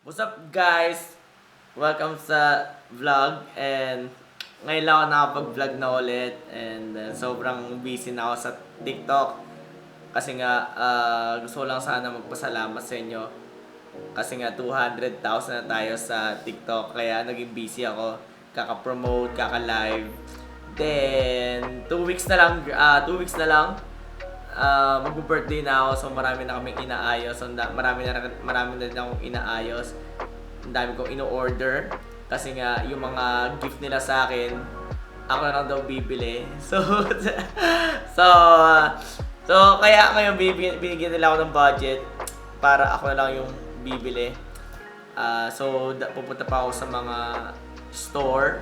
What's up guys? Welcome sa vlog and ngayon lang ako nakapag-vlog na ulit and sobrang busy na ako sa TikTok kasi nga gusto ko lang sana magpasalamat sa inyo kasi nga 200,000 na tayo sa TikTok kaya naging busy ako kaka-promote, kaka-live then 2 weeks na lang 2 weeks na lang mag-birthday na ako so marami na kaming inaayos so, marami na din akong inaayos ang dami kong ino-order kasi nga yung mga gift nila sa akin ako na lang daw bibili so so kaya ngayon binigyan nila ako ng budget para ako na lang yung bibili so pupunta pa ako sa mga store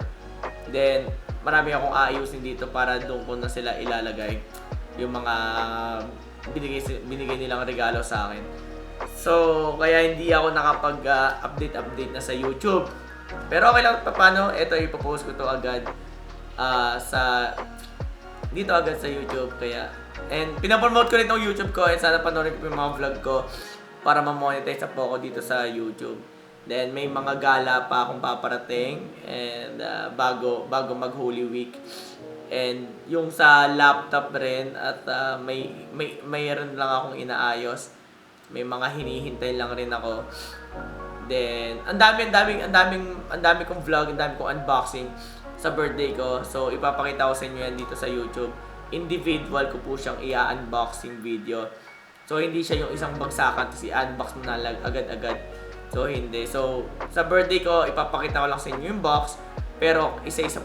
then marami akong aayusin dito para doon ko na sila ilalagay yung mga binigay nilang regalo sa akin. So, kaya hindi ako nakapag-update na sa YouTube. Pero okay lang paano, ito ipopost ko to agad sa dito agad sa YouTube kaya and pinapromote ko rin tong YouTube ko and sana panoorin ko yung mga vlog ko para ma-monetize na po ako dito sa YouTube. Then may mga gala pa akong paparating and bago mag Holy Week. And yung sa laptop rin at mayroon lang akong inaayos. May mga hinihintay lang rin ako. Then ang dami kong vlog, ang dami kong unboxing sa birthday ko. So ipapakita ko sa inyo yan dito sa YouTube. Individual ko po siyang i-unboxing video. So hindi siya yung isang bagsakan tapos i-unbox mo na agad-agad. So hindi. So sa birthday ko ipapakita ko lang sa inyo yung box. Pero isa-isa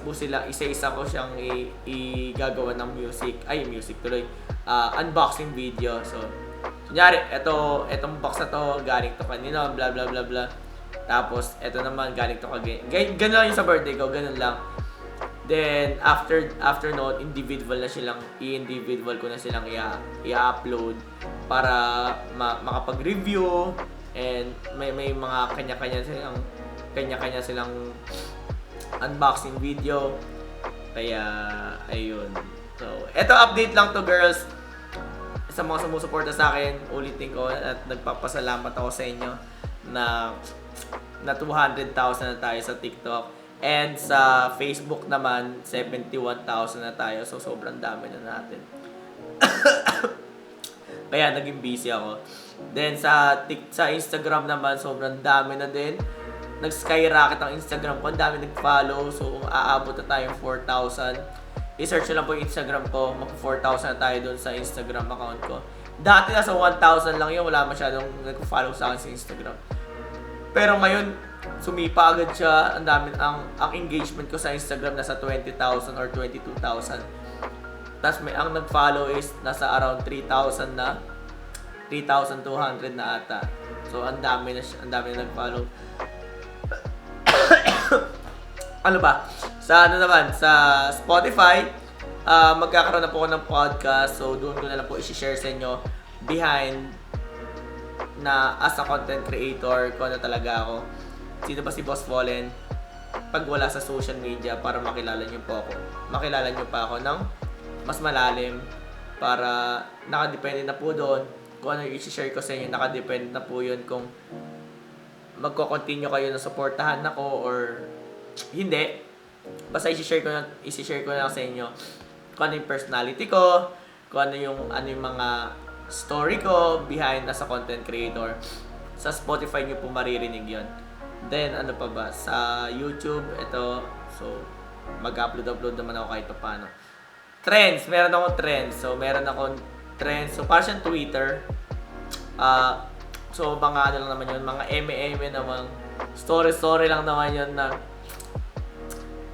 ko siyang igagawa ng music tuloy. Unboxing video. So, kunyari, etong box na to, galing to kanina, bla bla bla bla. Tapos, eto naman, galing to ganun lang yung sa birthday ko, ganun lang. Then, after noon, individual ko na silang i-upload para makapag-review and may mga kanya-kanya silang unboxing video. Kaya, ayun. So, eto update lang to girls. Sa mga sumusuporta sa akin, ulitin ko at nagpapasalamat ako sa inyo na 200,000 na tayo sa TikTok. And sa Facebook naman, 71,000 na tayo. So, sobrang dami na natin. Kaya, naging busy ako. Then, sa Instagram naman, sobrang dami na din. Nag-skyrocket ang Instagram ko. Ang dami nag-follow. So, aabot na tayong 4,000. I-search nyo lang po yung Instagram ko. Mag-4,000 na tayo doon sa Instagram account ko. Dati nasa 1,000 lang yun. Wala masyadong nag-follow sa akin sa Instagram. Pero ngayon, sumipa agad siya. Ang engagement ko sa Instagram nasa 20,000 or 22,000. Tapos ang nag-follow is nasa around 3,000 na. 3,200 na ata. So, ang dami na nag-follow. Ano ba? Sa Spotify, magkakaroon na po ako ng podcast. So, doon ko na lang po i-share sa inyo behind na as a content creator kung ano talaga ako. Sino ba si Boss Fallen? Pag wala sa social media para makilala nyo pa ako ng mas malalim para nakadepende na po doon kung ano yung i-share ko sa inyo. Nakadepende na po yun kung magko-continue kayo na suportahan ako or hindi. Basta i-share ko na sa inyo kung ano yung personality ko, kung ano yung mga story ko behind as a content creator. Sa Spotify nyo po maririnig yon. Then, ano pa ba? Sa YouTube, ito, so, mag-upload naman ako kahit paano. Trends, meron akong trends. So, So, parang siyang Twitter. So, mga ano lang naman yun, mga eme naman. Story lang naman yun na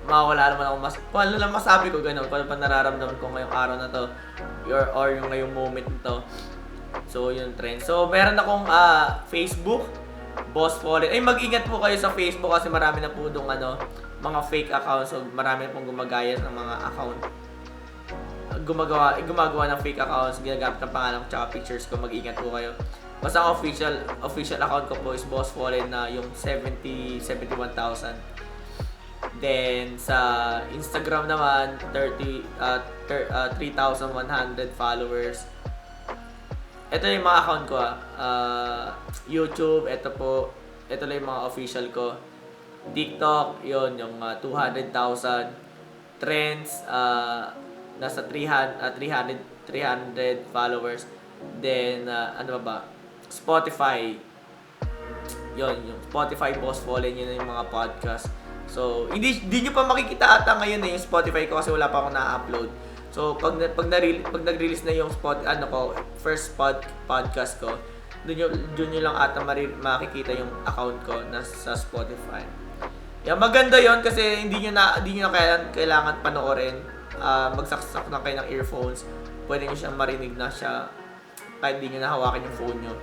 mawala naman ako kung ano lang masabi ko ganun, kung ano pa nararamdaman ko ngayong araw na to or yung ngayong moment na to. So, yun trend. So, meron akong Facebook, Boss Fallen. Ay, mag-ingat po kayo sa Facebook kasi marami na po dong mga fake accounts. So, marami na pong gumagaya ng mga account. Gumagawa ng fake accounts, ginagamit ng pangalan ko tsaka pictures ko. Mag-ingat po kayo. Basta ang official account ko po is Boss Fallen na yung 71,000. Then sa Instagram naman 3,100 followers. Ito yung mga account ko YouTube, ito po ito lang yung mga official ko. TikTok, yon yung 200,000. Trends, nasa 300 followers. Then, ano ba? Spotify. Yon yung Spotify Boss Fallen, yun yung mga podcast. So, hindi nyo pa makikita ata ngayon yung Spotify ko kasi wala pa akong na-upload. So, pag nag-release na yung first podcast ko, doon nyo lang ata makikita yung account ko na sa Spotify. Maganda yon kasi hindi nyo na kailangan panoorin. Magsaksak na kayo ng earphones. Pwede nyo siyang marinig na siya kahit hindi nyo nahawakan yung phone nyo.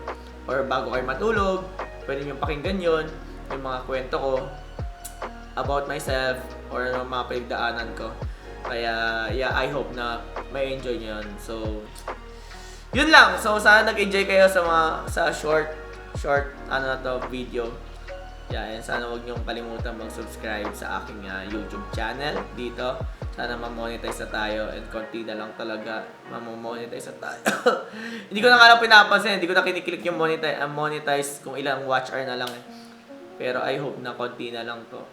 Or bago kayo matulog, pwede nyo pakinggan yon, yung mga kwento ko about myself or mga pinagdaanan ko. Kaya, I hope na may enjoy nyo yun. So, yun lang. So, sana nag-enjoy kayo sa short video. And sana huwag niyong kalimutan mag-subscribe sa aking YouTube channel dito. Sana ma-monetize na tayo and konti na lang talaga ma-monetize na tayo. Hindi ko na nga lang pinapansin, hindi ko na kiniklik yung monetize kung ilang watch hour na lang eh. Pero I hope na konti na lang to.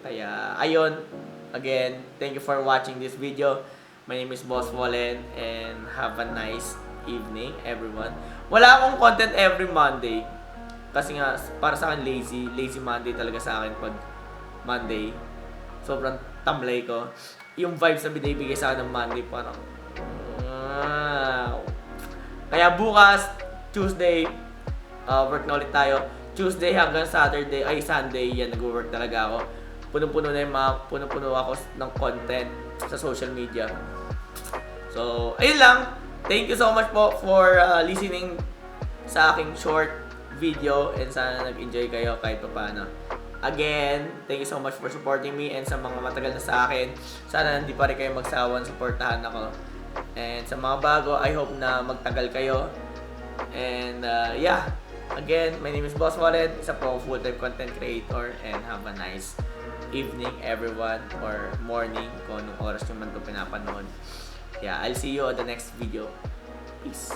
Kaya, ayun. Again, thank you for watching this video. My name is Boss Fallen and have a nice evening, everyone. Wala akong content every Monday. Kasi nga, para sa akin, lazy Monday talaga sa akin pag Monday. Sobrang tamlay ko. Yung vibes na binibigay sa akin ng Monday, parang... Kaya bukas, Tuesday, work na ulit tayo. Tuesday hanggang Sunday, yan, nag-work talaga ako. Puno-puno ako ng content sa social media. So, ayun lang. Thank you so much po for listening sa aking short video and sana nag-enjoy kayo kahit pa paano. Again, thank you so much for supporting me and sa mga matagal na sa akin, sana hindi pa rin kayo magsawang supportahan ako. And sa mga bago, I hope na magtagal kayo. And again, my name is Boss Wallet, isa po full-time content creator and have a nice evening everyone or morning kung anong oras nyo man ito pinapanood. I'll see you on the next video. Peace.